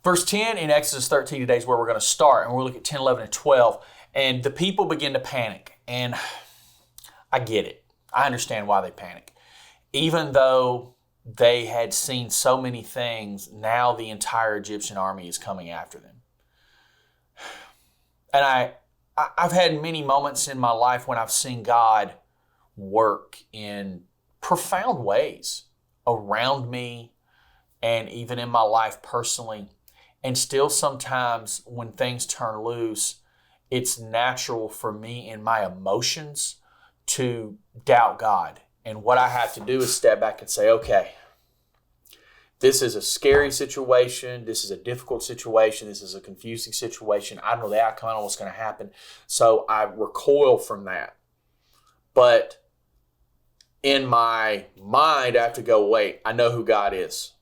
Verse 10 in Exodus 13 today is where we're going to start, and we'll look at 10, 11, and 12. And the people begin to panic, and I get it. I understand why they panic. Even though they had seen so many things, now the entire Egyptian army is coming after them. And I've had many moments in my life when I've seen God work in profound ways around me and even in my life personally. And still sometimes when things turn loose, it's natural for me in my emotions to doubt God. And what I have to do is step back and say, okay, this is a scary situation. This is a difficult situation. This is a confusing situation. I don't know the outcome. I don't know what's going to happen. So I recoil from that. But in my mind, I have to go, wait, I know who God is.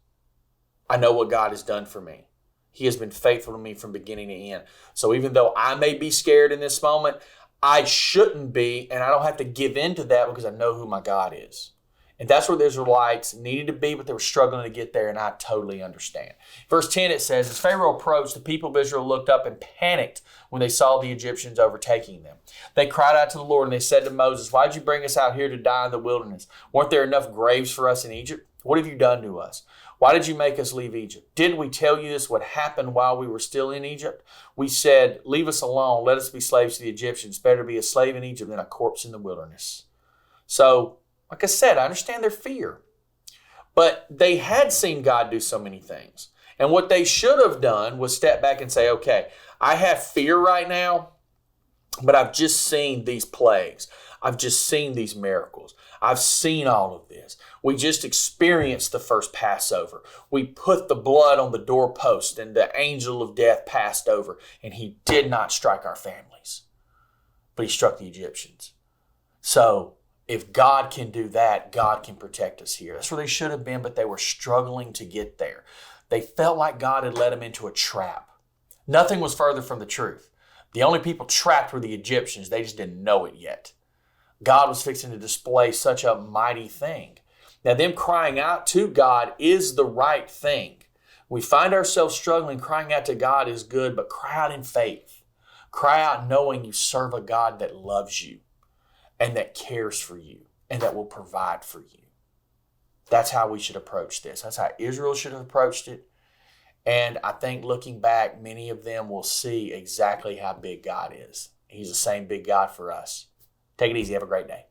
I know what God has done for me. He has been faithful to me from beginning to end. So even though I may be scared in this moment, I shouldn't be, and I don't have to give in to that because I know who my God is. And that's where the Israelites needed to be, but they were struggling to get there, and I totally understand. Verse 10, it says, as Pharaoh approached, the people of Israel looked up and panicked when they saw the Egyptians overtaking them. They cried out to the Lord, and they said to Moses, why did you bring us out here to die in the wilderness? Weren't there enough graves for us in Egypt? What have you done to us? Why did you make us leave Egypt? Didn't we tell you this would happen while we were still in Egypt? We said, leave us alone. Let us be slaves to the Egyptians. Better be a slave in Egypt than a corpse in the wilderness. So, like I said, I understand their fear. But they had seen God do so many things. And what they should have done was step back and say, okay, I have fear right now, but I've just seen these plagues. I've just seen these miracles. I've seen all of this. We just experienced the first Passover. We put the blood on the doorpost and the angel of death passed over, and he did not strike our families, but he struck the Egyptians. So if God can do that, God can protect us here. That's where they should have been, but they were struggling to get there. They felt like God had led them into a trap. Nothing was further from the truth. The only people trapped were the Egyptians. They just didn't know it yet. God was fixing to display such a mighty thing. Now, them crying out to God is the right thing. We find ourselves struggling. Crying out to God is good, but cry out in faith. Cry out knowing you serve a God that loves you and that cares for you and that will provide for you. That's how we should approach this. That's how Israel should have approached it. And I think looking back, many of them will see exactly how big God is. He's the same big God for us. Take it easy. Have a great day.